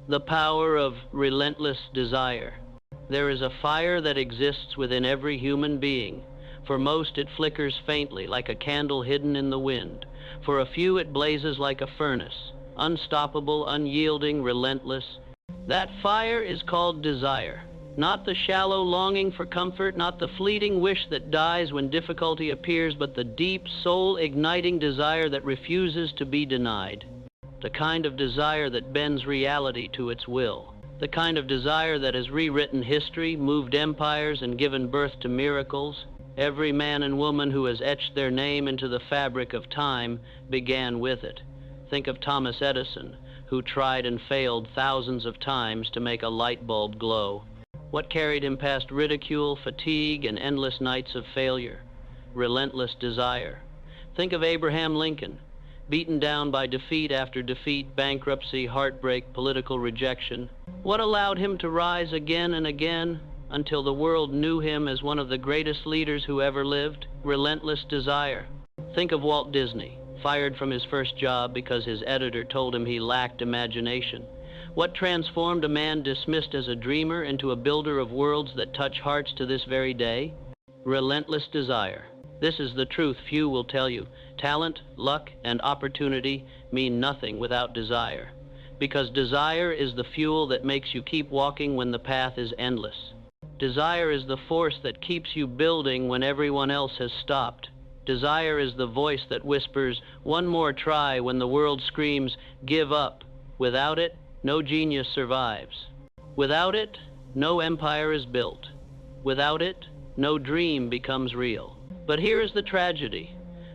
The power of relentless desire. There is a fire that exists within every human being. For most, it flickers faintly, like a candle hidden in the wind. For a few, it blazes like a furnace, unstoppable, unyielding, relentless. That fire is called desire. Not the shallow longing for comfort, not the fleeting wish that dies when difficulty appears, but the deep, soul-igniting desire that refuses to be denied. The kind of desire that bends reality to its will. The kind of desire that has rewritten history, moved empires, and given birth to miracles. Every man and woman who has etched their name into the fabric of time began with it. Think of Thomas Edison, who tried and failed thousands of times to make a light bulb glow. What carried him past ridicule, fatigue, and endless nights of failure? Relentless desire. Think of Abraham Lincoln, beaten down by defeat after defeat, bankruptcy, heartbreak, political rejection. What allowed him to rise again and again until the world knew him as one of the greatest leaders who ever lived? Relentless desire. Think of Walt Disney, fired from his first job because his editor told him he lacked imagination. What transformed a man dismissed as a dreamer into a builder of worlds that touch hearts to this very day? Relentless desire. This is the truth few will tell you. Talent, luck, and opportunity mean nothing without desire. Because desire is the fuel that makes you keep walking when the path is endless. Desire is the force that keeps you building when everyone else has stopped. Desire is the voice that whispers, "One more try," when the world screams, "Give up." Without it, no genius survives. Without it, no empire is built. Without it, no dream becomes real. But here is the tragedy.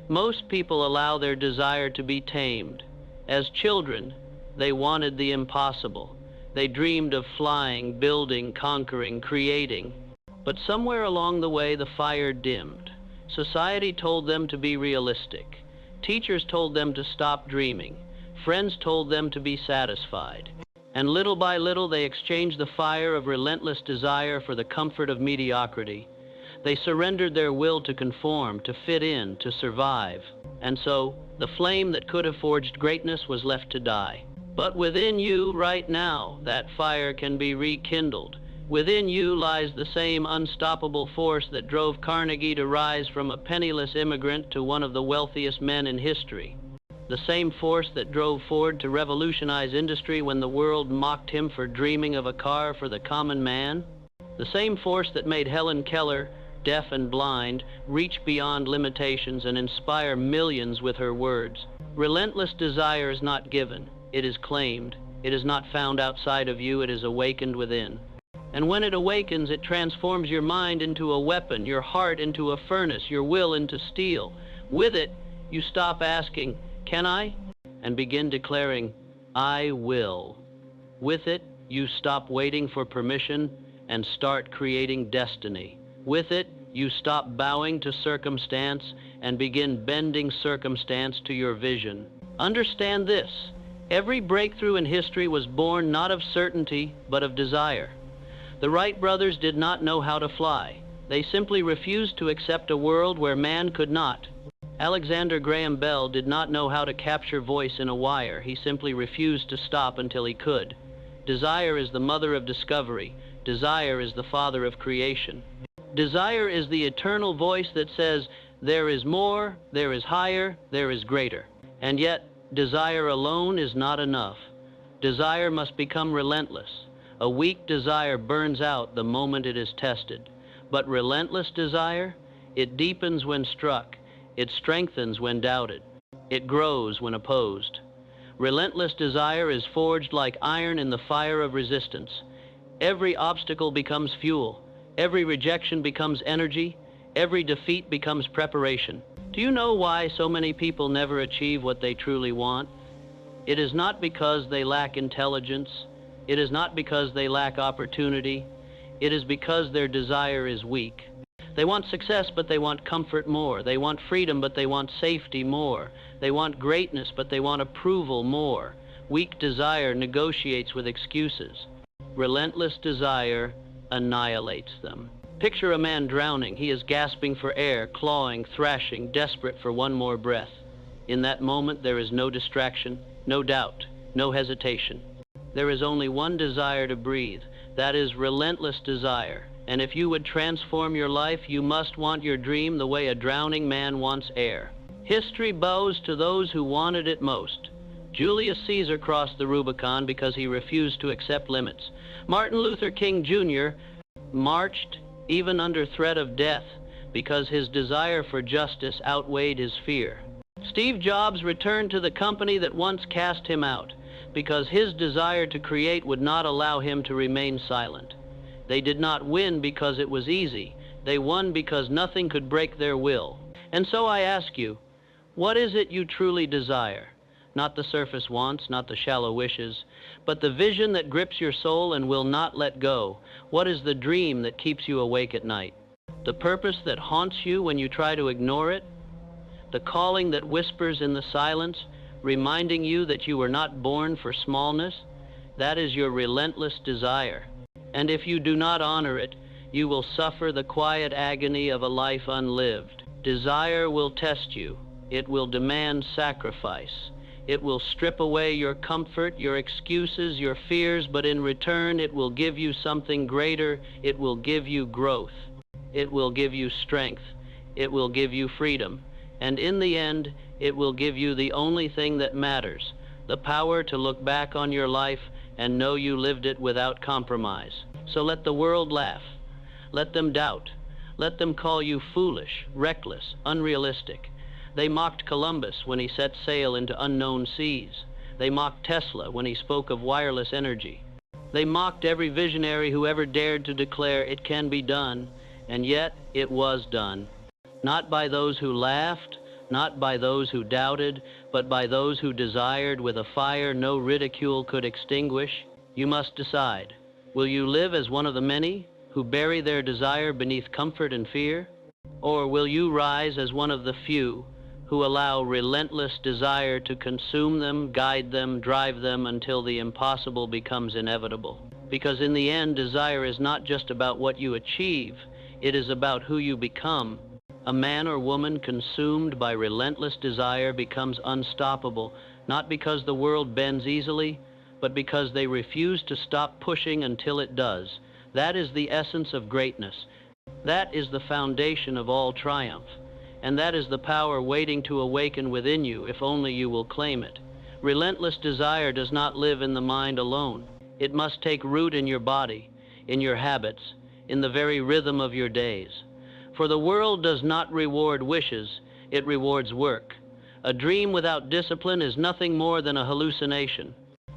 Most people allow their desire to be tamed. As children, they wanted the impossible. They dreamed of flying, building, conquering, creating. But somewhere along the way, the fire dimmed. Society told them to be realistic. Teachers told them to stop dreaming. Friends told them to be satisfied. And little by little, they exchanged the fire of relentless desire for the comfort of mediocrity. They surrendered their will to conform, to fit in, to survive. And so, the flame that could have forged greatness was left to die. But within you, right now, that fire can be rekindled. Within you lies the same unstoppable force that drove Carnegie to rise from a penniless immigrant to one of the wealthiest men in history. The same force that drove Ford to revolutionize industry when the world mocked him for dreaming of a car for the common man. The same force that made Helen Keller, deaf and blind, reach beyond limitations and inspire millions with her words. Relentless desire is not given, it is claimed. It is not found outside of you, it is awakened within. And when it awakens, it transforms your mind into a weapon, your heart into a furnace, your will into steel. With it, you stop asking, "Can I?" and begin declaring, "I will." With it, you stop waiting for permission and start creating destiny. With it, you stop bowing to circumstance and begin bending circumstance to your vision. Understand this: every breakthrough in history was born not of certainty, but of desire. The Wright brothers did not know how to fly. They simply refused to accept a world where man could not. Alexander Graham Bell did not know how to capture voice in a wire. He simply refused to stop until he could. Desire is the mother of discovery. Desire is the father of creation. Desire is the eternal voice that says, there is more, there is higher, there is greater. And yet, desire alone is not enough. Desire must become relentless. A weak desire burns out the moment it is tested. But relentless desire, it deepens when struck. It strengthens when doubted. It grows when opposed. Relentless desire is forged like iron in the fire of resistance. Every obstacle becomes fuel. Every rejection becomes energy. Every defeat becomes preparation. Do you know why so many people never achieve what they truly want? It is not because they lack intelligence. It is not because they lack opportunity. It is because their desire is weak. They want success, but they want comfort more. They want freedom, but they want safety more. They want greatness, but they want approval more. Weak desire negotiates with excuses. Relentless desire annihilates them. Picture a man drowning. He is gasping for air, clawing, thrashing, desperate for one more breath. In that moment, there is no distraction, no doubt, no hesitation. There is only one desire to breathe. That is relentless desire. And if you would transform your life, you must want your dream the way a drowning man wants air. History bows to those who wanted it most. Julius Caesar crossed the Rubicon because he refused to accept limits. Martin Luther King Jr. marched even under threat of death because his desire for justice outweighed his fear. Steve Jobs returned to the company that once cast him out because his desire to create would not allow him to remain silent. They did not win because it was easy. They won because nothing could break their will. And so I ask you, what is it you truly desire? Not the surface wants, not the shallow wishes, but the vision that grips your soul and will not let go. What is the dream that keeps you awake at night? The purpose that haunts you when you try to ignore it? The calling that whispers in the silence, reminding you that you were not born for smallness? That is your relentless desire. And if you do not honor it, you will suffer the quiet agony of a life unlived. Desire will test you. It will demand sacrifice. It will strip away your comfort, your excuses, your fears, but in return it will give you something greater. It will give you growth. It will give you strength. It will give you freedom. And in the end, it will give you the only thing that matters, the power to look back on your life and know you lived it without compromise. So let the world laugh. Let them doubt. Let them call you foolish, reckless, unrealistic. They mocked Columbus when he set sail into unknown seas. They mocked Tesla when he spoke of wireless energy. They mocked every visionary who ever dared to declare it can be done, and yet it was done. Not by those who laughed, not by those who doubted, but by those who desired with a fire no ridicule could extinguish. You must decide. Will you live as one of the many who bury their desire beneath comfort and fear? Or will you rise as one of the few who allow relentless desire to consume them, guide them, drive them until the impossible becomes inevitable? Because in the end, desire is not just about what you achieve, it is about who you become. A man or woman consumed by relentless desire becomes unstoppable, not because the world bends easily, but because they refuse to stop pushing until it does. That is the essence of greatness. That is the foundation of all triumph. And that is the power waiting to awaken within you if only you will claim it. Relentless desire does not live in the mind alone. It must take root in your body, in your habits, in the very rhythm of your days. For the world does not reward wishes, it rewards work. A dream without discipline is nothing more than a hallucination.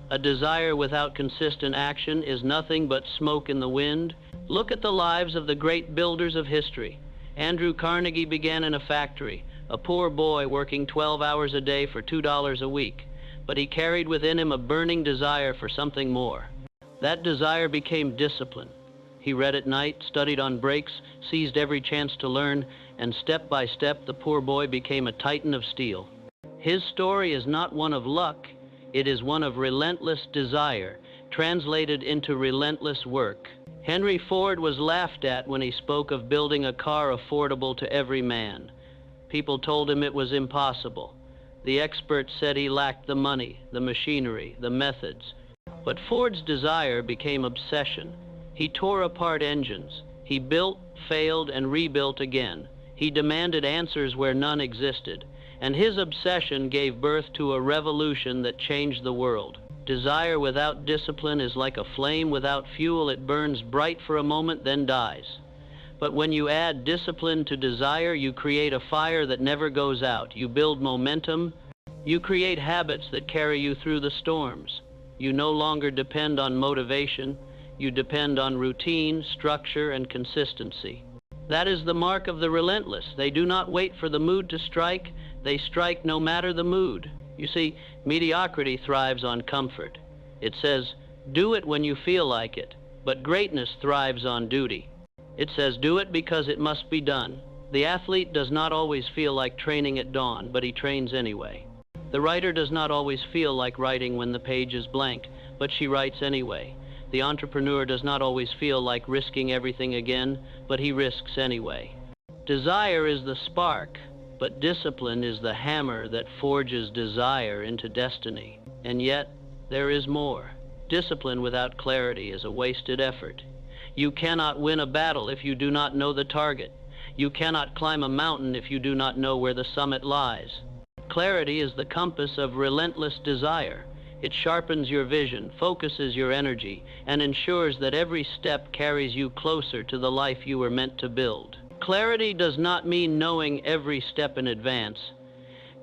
A desire without consistent action is nothing but smoke in the wind. Look at the lives of the great builders of history. Andrew Carnegie began in a factory, a poor boy working 12 hours a day for $2 a week, but he carried within him a burning desire for something more. That desire became discipline. He read at night, studied on breaks, seized every chance to learn, and step by step the poor boy became a titan of steel. His story is not one of luck, it is one of relentless desire, translated into relentless work. Henry Ford was laughed at when he spoke of building a car affordable to every man. People told him it was impossible. The experts said he lacked the money, the machinery, the methods. But Ford's desire became obsession. He tore apart engines. He built, failed, and rebuilt again. He demanded answers where none existed. And his obsession gave birth to a revolution that changed the world. Desire without discipline is like a flame without fuel. It burns bright for a moment, then dies. But when you add discipline to desire, you create a fire that never goes out. You build momentum. You create habits that carry you through the storms. You no longer depend on motivation. You depend on routine, structure, and consistency. That is the mark of the relentless. They do not wait for the mood to strike. They strike no matter the mood. You see, mediocrity thrives on comfort. It says, do it when you feel like it, but greatness thrives on duty. It says, do it because it must be done. The athlete does not always feel like training at dawn, but he trains anyway. The writer does not always feel like writing when the page is blank, but she writes anyway. The entrepreneur does not always feel like risking everything again, but he risks anyway. Desire is the spark, but discipline is the hammer that forges desire into destiny. And yet, there is more. Discipline without clarity is a wasted effort. You cannot win a battle if you do not know the target. You cannot climb a mountain if you do not know where the summit lies. Clarity is the compass of relentless desire. It sharpens your vision, focuses your energy, and ensures that every step carries you closer to the life you were meant to build. Clarity does not mean knowing every step in advance.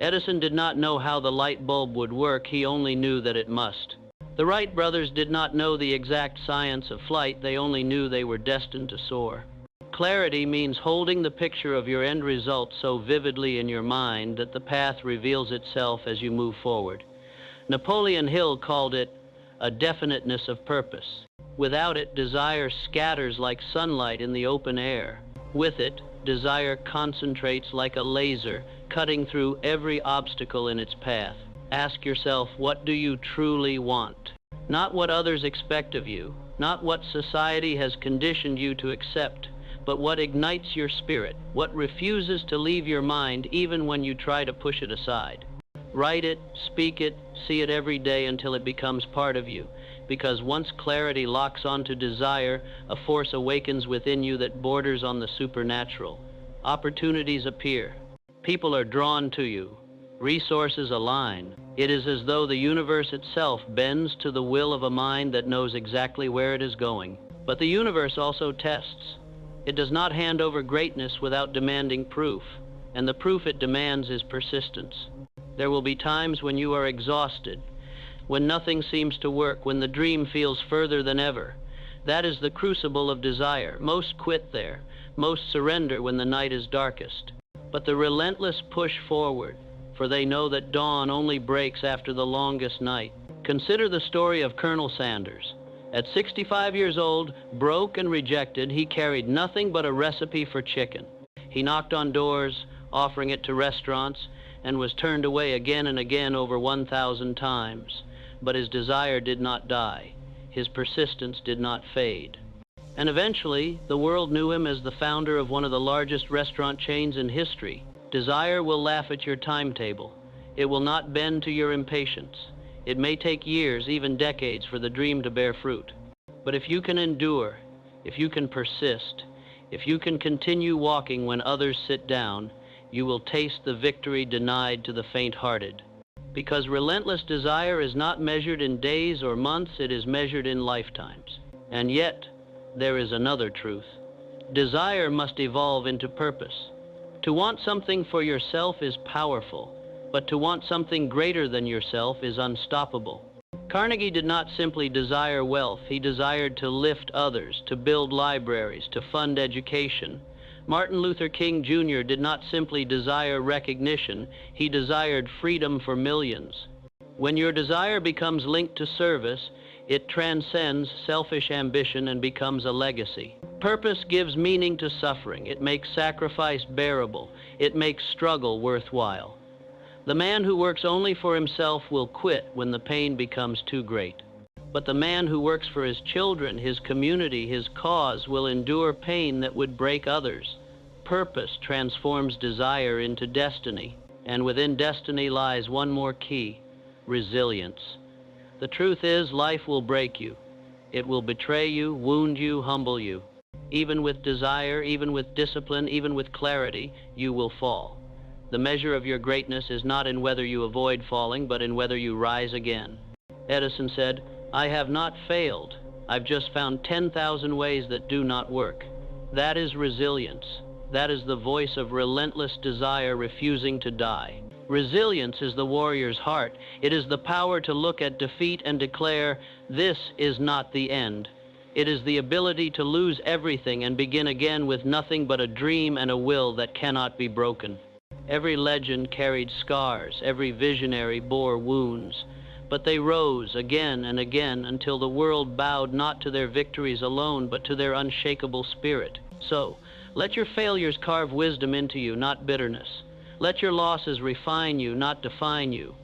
Edison did not know how the light bulb would work, he only knew that it must. The Wright brothers did not know the exact science of flight, they only knew they were destined to soar. Clarity means holding the picture of your end result so vividly in your mind that the path reveals itself as you move forward. Napoleon Hill called it a definiteness of purpose. Without it, desire scatters like sunlight in the open air. With it, desire concentrates like a laser, cutting through every obstacle in its path. Ask yourself, what do you truly want? Not what others expect of you, not what society has conditioned you to accept, but what ignites your spirit, what refuses to leave your mind even when you try to push it aside. Write it, speak it, see it every day until it becomes part of you, because once clarity locks onto desire, a force awakens within you that borders on the supernatural. Opportunities appear. People are drawn to you. Resources align. It is as though the universe itself bends to the will of a mind that knows exactly where it is going. But the universe also tests. It does not hand over greatness without demanding proof, and the proof it demands is persistence. There will be times when you are exhausted, when nothing seems to work, when the dream feels further than ever. That is the crucible of desire. Most quit there. Most surrender when the night is darkest. But the relentless push forward, for they know that dawn only breaks after the longest night. Consider the story of Colonel Sanders. At 65 years old, broke and rejected, he carried nothing but a recipe for chicken. He knocked on doors, offering it to restaurants, and was turned away again and again over 1,000 times. But his desire did not die. His persistence did not fade. And eventually, the world knew him as the founder of one of the largest restaurant chains in history. Desire will laugh at your timetable. It will not bend to your impatience. It may take years, even decades, for the dream to bear fruit. But if you can endure, if you can persist, if you can continue walking when others sit down, you will taste the victory denied to the faint-hearted. Because relentless desire is not measured in days or months, it is measured in lifetimes. And yet, there is another truth. Desire must evolve into purpose. To want something for yourself is powerful, but to want something greater than yourself is unstoppable. Carnegie did not simply desire wealth, he desired to lift others, to build libraries, to fund education. Martin Luther King Jr. did not simply desire recognition, he desired freedom for millions. When your desire becomes linked to service, it transcends selfish ambition and becomes a legacy. Purpose gives meaning to suffering. It makes sacrifice bearable. It makes struggle worthwhile. The man who works only for himself will quit when the pain becomes too great. But the man who works for his children, his community, his cause will endure pain that would break others. Purpose transforms desire into destiny, and within destiny lies one more key: resilience. The truth is, life will break you. It will betray you, wound you, humble you. Even with desire, even with discipline, even with clarity, you will fall. The measure of your greatness is not in whether you avoid falling, but in whether you rise again. Edison said, "I have not failed. I've just found 10,000 ways that do not work." That is resilience. That is the voice of relentless desire refusing to die. Resilience is the warrior's heart. It is the power to look at defeat and declare, "This is not the end." It is the ability to lose everything and begin again with nothing but a dream and a will that cannot be broken. Every legend carried scars, every visionary bore wounds, but they rose again and again until the world bowed not to their victories alone, but to their unshakable spirit. So, let your failures carve wisdom into you, not bitterness. Let your losses refine you, not define you.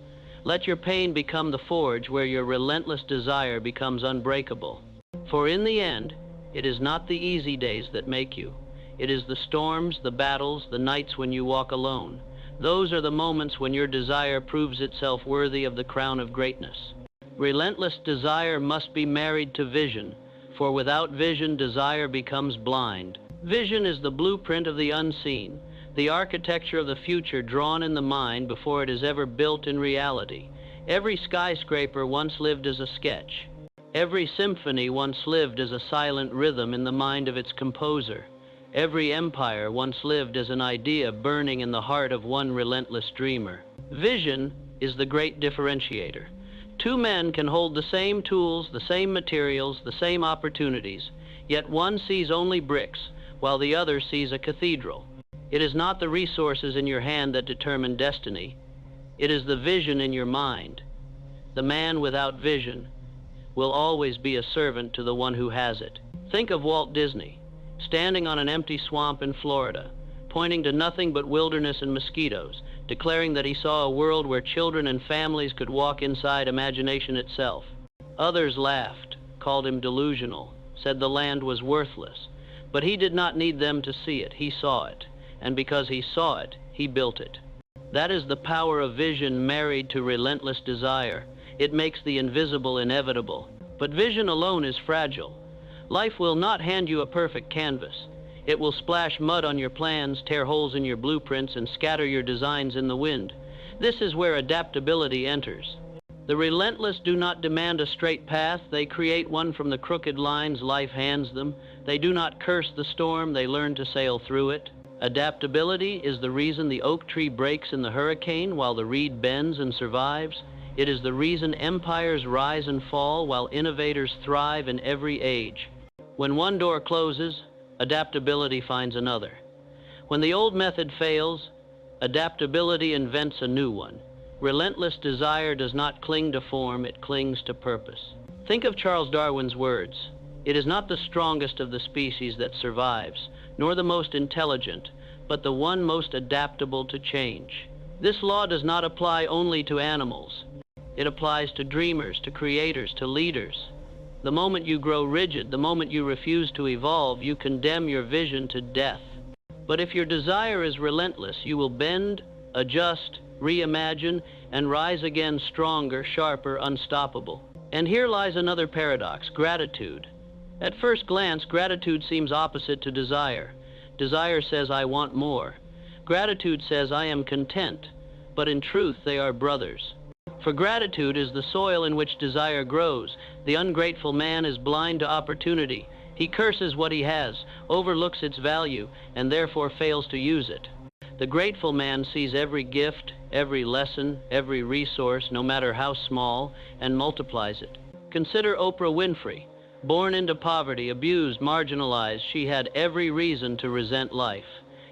Let your pain become the forge where your relentless desire becomes unbreakable. For in the end, it is not the easy days that make you. It is the storms, the battles, the nights when you walk alone. Those are the moments when your desire proves itself worthy of the crown of greatness. Relentless desire must be married to vision, for without vision, desire becomes blind. Vision is the blueprint of the unseen, the architecture of the future drawn in the mind before it is ever built in reality. Every skyscraper once lived as a sketch. Every symphony once lived as a silent rhythm in the mind of its composer. Every empire once lived as an idea burning in the heart of one relentless dreamer. Vision is the great differentiator. Two men can hold the same tools, the same materials, the same opportunities, yet one sees only bricks, while the other sees a cathedral. It is not the resources in your hand that determine destiny. It is the vision in your mind. The man without vision will always be a servant to the one who has it. Think of Walt Disney, standing on an empty swamp in Florida, pointing to nothing but wilderness and mosquitoes, declaring that he saw a world where children and families could walk inside imagination itself. Others laughed, called him delusional, said the land was worthless. But he did not need them to see it. He saw it. And because he saw it, he built it. That is the power of vision married to relentless desire. It makes the invisible inevitable. But vision alone is fragile. Life will not hand you a perfect canvas. It will splash mud on your plans, tear holes in your blueprints, and scatter your designs in the wind. This is where adaptability enters. The relentless do not demand a straight path. They create one from the crooked lines life hands them. They do not curse the storm. They learn to sail through it. Adaptability is the reason the oak tree breaks in the hurricane while the reed bends and survives. It is the reason empires rise and fall while innovators thrive in every age. When one door closes, adaptability finds another. When the old method fails, adaptability invents a new one. Relentless desire does not cling to form, it clings to purpose. Think of Charles Darwin's words. It is not the strongest of the species that survives, nor the most intelligent, but the one most adaptable to change. This law does not apply only to animals. It applies to dreamers, to creators, to leaders. The moment you grow rigid, the moment you refuse to evolve, you condemn your vision to death. But if your desire is relentless, you will bend, adjust, reimagine, and rise again stronger, sharper, unstoppable. And here lies another paradox, gratitude. At first glance, gratitude seems opposite to desire. Desire says, I want more. Gratitude says, I am content. But in truth, they are brothers. For gratitude is the soil in which desire grows. The ungrateful man is blind to opportunity. He curses what he has, overlooks its value, and therefore fails to use it. The grateful man sees every gift, every lesson, every resource, no matter how small, and multiplies it. Consider Oprah Winfrey. Born into poverty, abused, marginalized, she had every reason to resent life.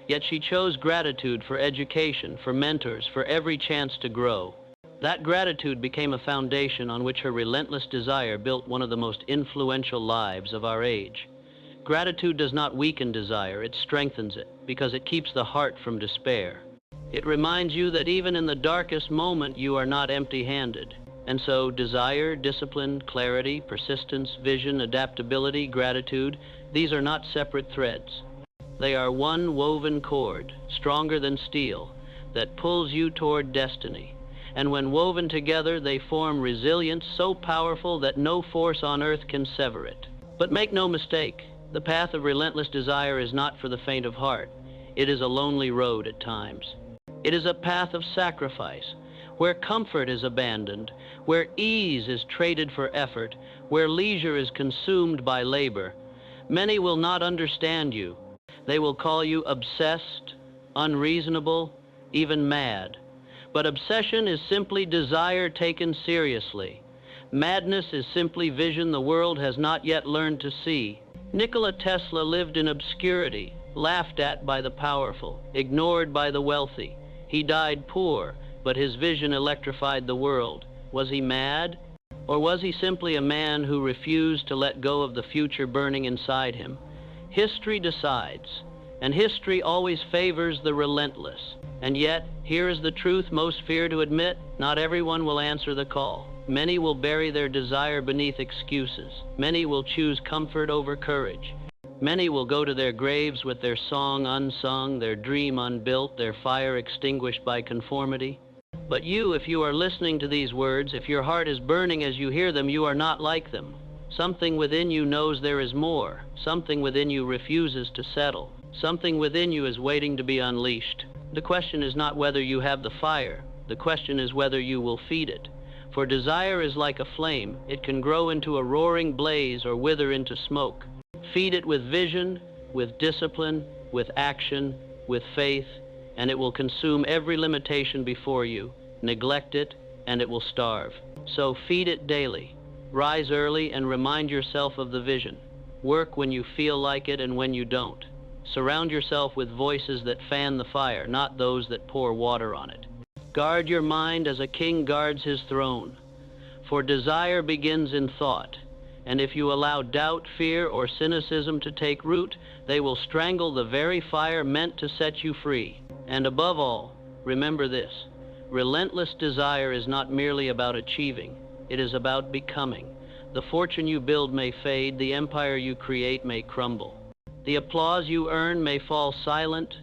Yet she chose gratitude for education, for mentors, for every chance to grow. That gratitude became a foundation on which her relentless desire built one of the most influential lives of our age. Gratitude does not weaken desire, it strengthens it, because it keeps the heart from despair. It reminds you that even in the darkest moment, you are not empty-handed. And so desire, discipline, clarity, persistence, vision, adaptability, gratitude, these are not separate threads. They are one woven cord, stronger than steel, that pulls you toward destiny. And when woven together, they form resilience so powerful that no force on earth can sever it. But make no mistake, the path of relentless desire is not for the faint of heart. It is a lonely road at times. It is a path of sacrifice, where comfort is abandoned, where ease is traded for effort, where leisure is consumed by labor. Many will not understand you. They will call you obsessed, unreasonable, even mad. But obsession is simply desire taken seriously. Madness is simply vision the world has not yet learned to see. Nikola Tesla lived in obscurity, laughed at by the powerful, ignored by the wealthy. He died poor, but his vision electrified the world. Was he mad? Or was he simply a man who refused to let go of the future burning inside him? History decides, and history always favors the relentless. And yet, here is the truth most fear to admit: not everyone will answer the call. Many will bury their desire beneath excuses. Many will choose comfort over courage. Many will go to their graves with their song unsung, their dream unbuilt, their fire extinguished by conformity. But you, if you are listening to these words, if your heart is burning as you hear them, you are not like them. Something within you knows there is more. Something within you refuses to settle. Something within you is waiting to be unleashed. The question is not whether you have the fire. The question is whether you will feed it. For desire is like a flame. It can grow into a roaring blaze or wither into smoke. Feed it with vision, with discipline, with action, with faith, and it will consume every limitation before you. Neglect it, and it will starve. So feed it daily. Rise early and remind yourself of the vision. Work when you feel like it and when you don't. Surround yourself with voices that fan the fire, not those that pour water on it. Guard your mind as a king guards his throne. For desire begins in thought, and if you allow doubt, fear, or cynicism to take root, they will strangle the very fire meant to set you free. And above all, remember this: relentless desire is not merely about achieving, it is about becoming. The fortune you build may fade, the empire you create may crumble. The applause you earn may fall silent,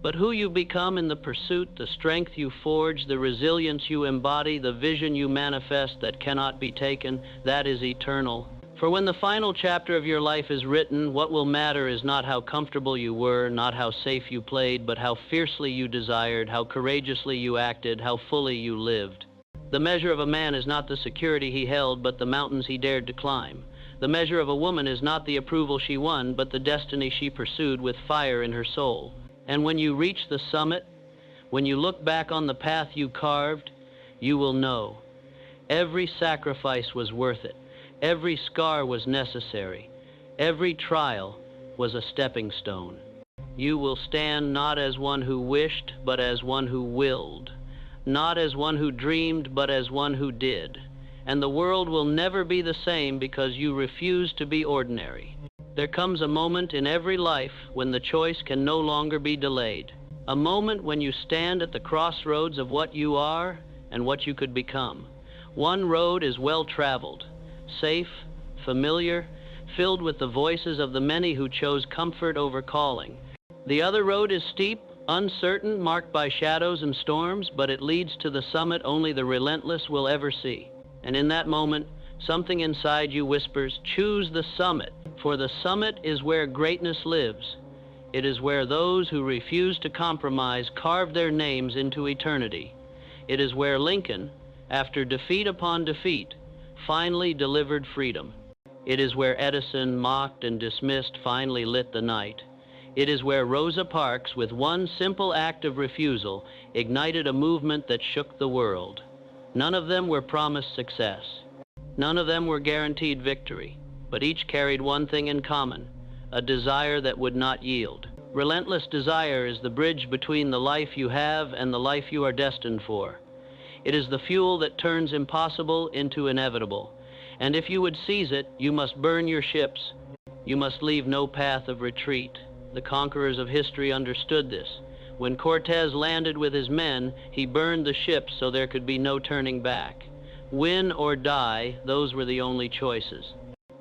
but who you become in the pursuit, the strength you forge, the resilience you embody, the vision you manifest that cannot be taken, that is eternal. For when the final chapter of your life is written, what will matter is not how comfortable you were, not how safe you played, but how fiercely you desired, how courageously you acted, how fully you lived. The measure of a man is not the security he held, but the mountains he dared to climb. The measure of a woman is not the approval she won, but the destiny she pursued with fire in her soul. And when you reach the summit, when you look back on the path you carved, you will know every sacrifice was worth it. Every scar was necessary. Every trial was a stepping stone. You will stand not as one who wished, but as one who willed. Not as one who dreamed, but as one who did. And the world will never be the same because you refuse to be ordinary. There comes a moment in every life when the choice can no longer be delayed. A moment when you stand at the crossroads of what you are and what you could become. One road is well traveled, safe, familiar, filled with the voices of the many who chose comfort over calling. The other road is steep, uncertain, marked by shadows and storms, but it leads to the summit only the relentless will ever see. And in that moment, something inside you whispers, choose the summit, for the summit is where greatness lives. It is where those who refuse to compromise carve their names into eternity. It is where Lincoln, after defeat upon defeat, finally delivered freedom. It is where Edison, mocked and dismissed, finally lit the night. It is where Rosa Parks, with one simple act of refusal, ignited a movement that shook the world. None of them were promised success. None of them were guaranteed victory, but each carried one thing in common, a desire that would not yield. Relentless desire is the bridge between the life you have and the life you are destined for. It is the fuel that turns impossible into inevitable. And if you would seize it, you must burn your ships. You must leave no path of retreat. The conquerors of history understood this. When Cortez landed with his men, he burned the ships so there could be no turning back. Win or die, those were the only choices.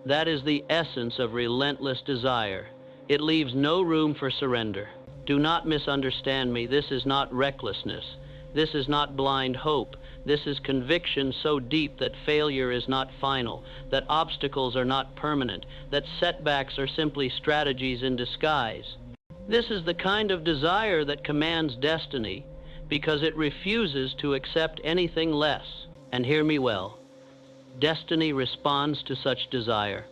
That is the essence of relentless desire. It leaves no room for surrender. Do not misunderstand me. This is not recklessness. This is not blind hope. This is conviction so deep that failure is not final, that obstacles are not permanent, that setbacks are simply strategies in disguise. This is the kind of desire that commands destiny because it refuses to accept anything less. And hear me well, destiny responds to such desire.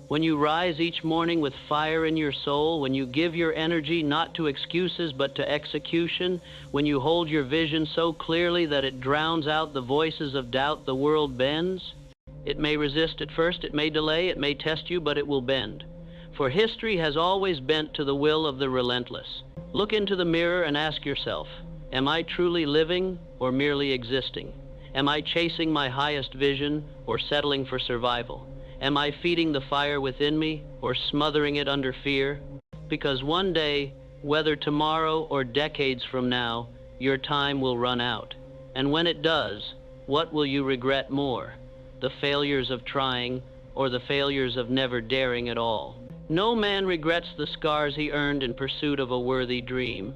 When you rise each morning with fire in your soul, when you give your energy not to excuses but to execution, when you hold your vision so clearly that it drowns out the voices of doubt, the world bends. It may resist at first, it may delay, it may test you, but it will bend. For history has always bent to the will of the relentless. Look into the mirror and ask yourself, am I truly living or merely existing? Am I chasing my highest vision or settling for survival? Am I feeding the fire within me or smothering it under fear? Because one day, whether tomorrow or decades from now, your time will run out. And when it does, what will you regret more? The failures of trying or the failures of never daring at all? No man regrets the scars he earned in pursuit of a worthy dream,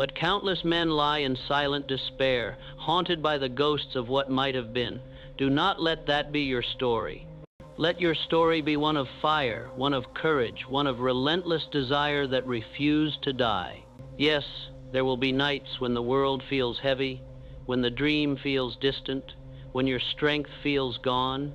But countless men lie in silent despair, haunted by the ghosts of what might have been. Do not let that be your story. Let your story be one of fire, one of courage, one of relentless desire that refused to die. Yes, there will be nights when the world feels heavy, when the dream feels distant, when your strength feels gone.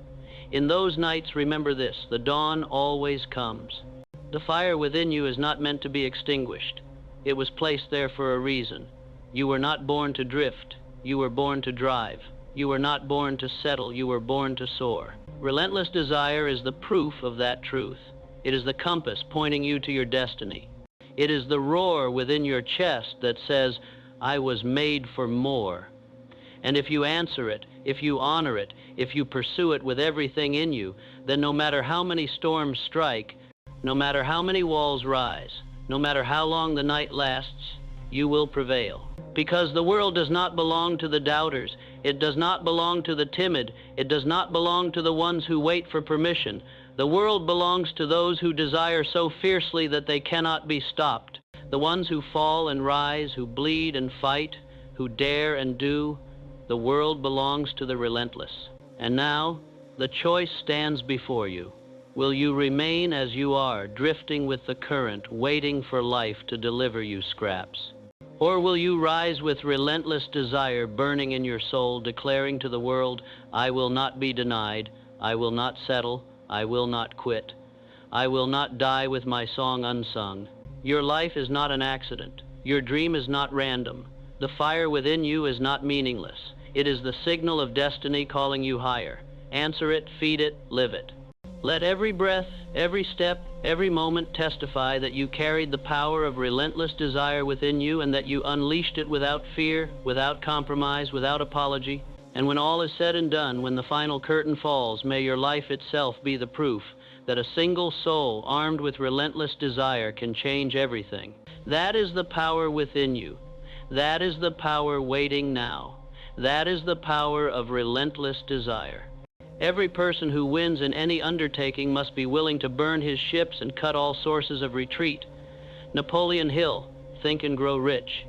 In those nights, remember this: the dawn always comes. The fire within you is not meant to be extinguished. It was placed there for a reason. You were not born to drift. You were born to drive. You were not born to settle. You were born to soar. Relentless desire is the proof of that truth. It is the compass pointing you to your destiny. It is the roar within your chest that says, I was made for more. And if you answer it, if you honor it, if you pursue it with everything in you, then no matter how many storms strike, no matter how many walls rise, no matter how long the night lasts, you will prevail. Because the world does not belong to the doubters. It does not belong to the timid. It does not belong to the ones who wait for permission. The world belongs to those who desire so fiercely that they cannot be stopped. The ones who fall and rise, who bleed and fight, who dare and do. The world belongs to the relentless. And now, the choice stands before you. Will you remain as you are, drifting with the current, waiting for life to deliver you scraps? Or will you rise with relentless desire burning in your soul, declaring to the world, I will not be denied, I will not settle, I will not quit, I will not die with my song unsung. Your life is not an accident. Your dream is not random. The fire within you is not meaningless. It is the signal of destiny calling you higher. Answer it, feed it, live it. Let every breath, every step, every moment testify that you carried the power of relentless desire within you and that you unleashed it without fear, without compromise, without apology. And when all is said and done, when the final curtain falls, may your life itself be the proof that a single soul armed with relentless desire can change everything. That is the power within you. That is the power waiting now. That is the power of relentless desire. Every person who wins in any undertaking must be willing to burn his ships and cut all sources of retreat. Napoleon Hill, Think and Grow Rich.